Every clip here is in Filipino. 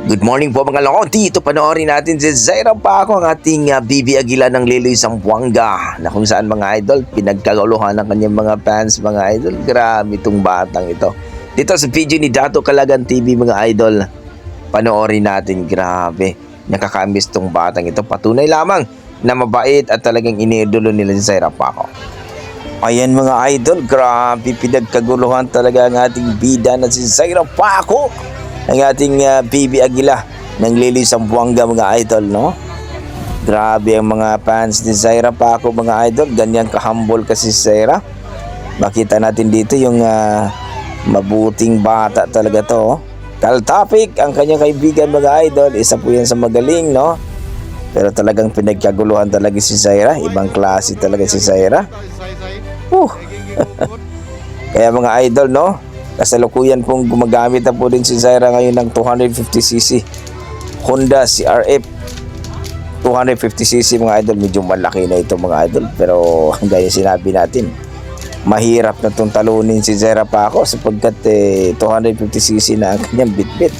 Good morning po mga loko. Dito panoorin natin si Zaira Paco, ang ating Bibi Aguila ng Liloy Zamboanga, na kung saan mga idol, pinagkaguluhan ng kanyang mga fans mga idol. Grabe itong batang ito. Dito sa video ni Dato Calagan TV mga idol, panoorin natin. Grabe, nakakamiss itong batang ito. Patunay lamang na mabait at talagang iniidolo nila si Zaira Paco. Ayan mga idol, grabe pinagkaguluhan talaga ang ating bida na si Zaira Paco, ang ating Bibi Aguila ng Liloy Zamboanga mga idol, no? Grabe ang mga fans ni Zaira Paco mga idol, ganyan ka-humble kasi si Zaira. Makita natin dito yung mabuting bata talaga to, oh. Kaltapik ang kanyang kaibigan mga idol, isa po yan sa magaling, no? Pero talagang pinagkaguluhan talaga si Zaira, ibang klase talaga si Zaira. Kaya mga idol, no, kasalukuyan pong gumagamit na po din si Zaira ngayon ng 250cc Honda CRF 250cc mga idol. Medyo malaki na ito mga idol, pero gaya sinabi natin, mahirap na itong talunin si Zaira Paco sapagkat 250cc na ang kanyang bitbit,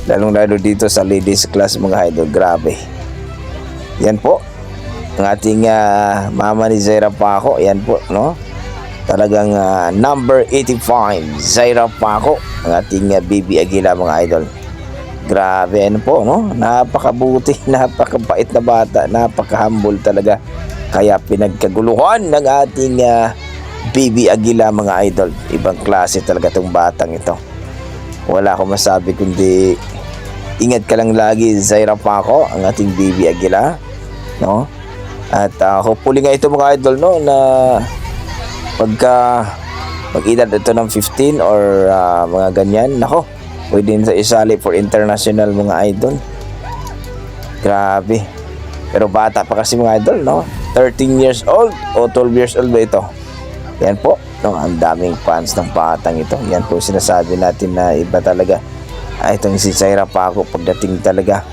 lalong lalo dito sa ladies class mga idol. Grabe. Yan po ang ating mama ni Zaira Paco. Yan po, no, talagang number 85 Zaira Paco, ang ating Bibi Aguila mga idol. Grabe, ano po, no, napakabuti, napakabait na bata, napaka-humble talaga. Kaya pinagkaguluhan ng ating Bibi Aguila mga idol. Ibang klase talaga itong batang ito. Wala akong masabi kundi ingat ka lang lagi Zaira Paco, ang ating Bibi Aguila, no? At hopefully nga ito mga idol, no, na pagka mag-edad ito ng 15 or mga ganyan, nako, pwede na isali for international mga idol. Grabe. Pero bata pa kasi mga idol, no? 13 years old o 12 years old ba ito? Yan po, no? Ang daming fans ng batang ito. Yan po sinasabi natin na iba talaga itong si Zaira Paco pagdating talaga,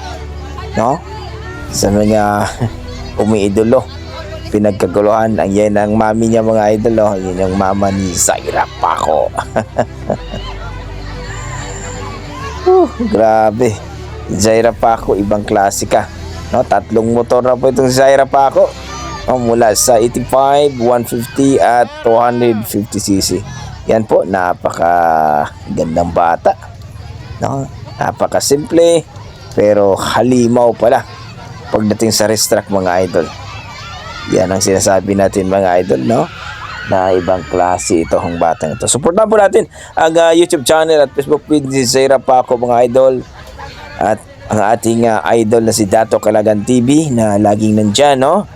no, sa mga umiidolo. Pinagkaguluhan ang yan ang mami niya mga idol, oh. Yun yung mama ni Zaira Paco. Grabe, Zaira Paco, ibang klase ka, no? 3 motor na po itong Zaira Paco, no? Mula sa 85, 150 at 250cc. Yan po, napaka gandang bata, no? Napaka simple pero halimaw pala pagdating sa race track mga idol. Yan ang sinasabi natin mga idol, no, na ibang klase ito ang batang ito. Supportan po natin ang YouTube channel at Facebook page ni Zaira Paco mga idol, at ang ating idol na si Dato Calagan TV na laging nandyan, no,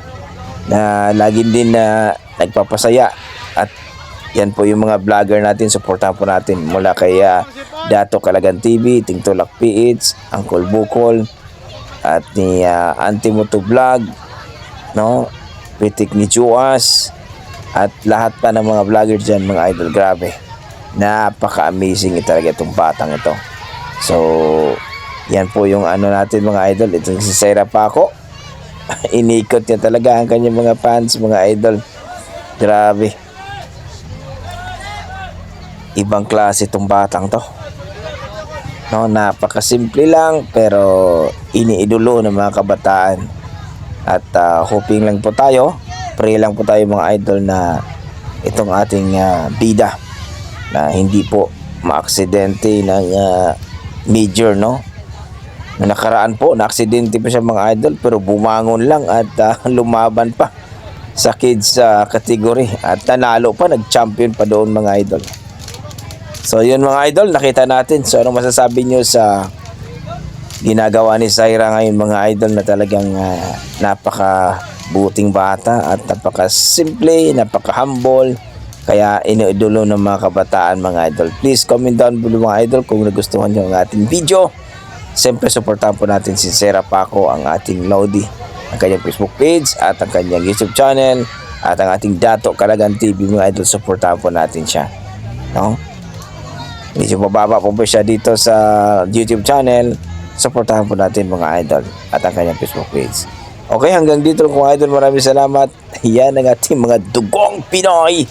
na laging din na nagpapasaya. At yan po yung mga vlogger natin, supportan po natin mula kay Dato Calagan TV, Tingtulak PH, Uncle Bukol, at ni Auntie Moto Vlog, no, Pitik ni Juas, at lahat pa ng mga vlogger dyan mga idol. Grabe, napaka-amazing talaga itong batang ito. So yan po yung ano natin mga idol, itong si Zaira Paco. Inikot niya talaga ang kanyang mga fans mga idol. Grabe, ibang klase itong batang to, no, napakasimple lang pero iniidolo ng mga kabataan. At hoping lang po tayo, pray lang po tayo mga idol, na itong ating bida na hindi po maaksidente ng major, no. Na nakaraan po, naaksidente pa siya mga idol, pero bumangon lang at lumaban pa sa kids category at nanalo pa, nag-champion pa doon mga idol. So yun mga idol, nakita natin. So anong masasabi nyo sa ginagawa ni Zaira ngayon mga idol, na talagang napaka-buting bata at napaka-simple, napaka-humble, kaya iniidolo ng mga kabataan mga idol. Please comment down below mga idol kung nagustuhan nyo ang ating video. Siyempre supportahan po natin si Zaira Paco, ang ating Lodi, ang kanyang Facebook page at ang kanyang YouTube channel, at ang ating Dato Calagan TV mga idol. Supportahan po natin siya, no? Medyo mababa po siya dito sa YouTube channel. Supportahan po natin mga idol at ang kanyang Facebook page. Okay, hanggang dito mga idol, maraming salamat. Yan ang ating mga dugong Pinoy,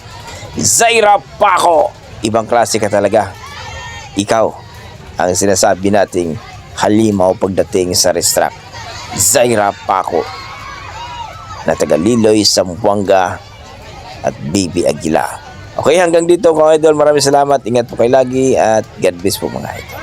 Zaira Paco. Ibang klase ka talaga. Ikaw ang sinasabi nating halimaw pagdating sa racetrack. Zaira Paco na taga Liloy, Zamboanga at Bibi Aguila. Okay, hanggang dito mga idol. Maraming salamat. Ingat po kayo lagi at God bless po mga idol.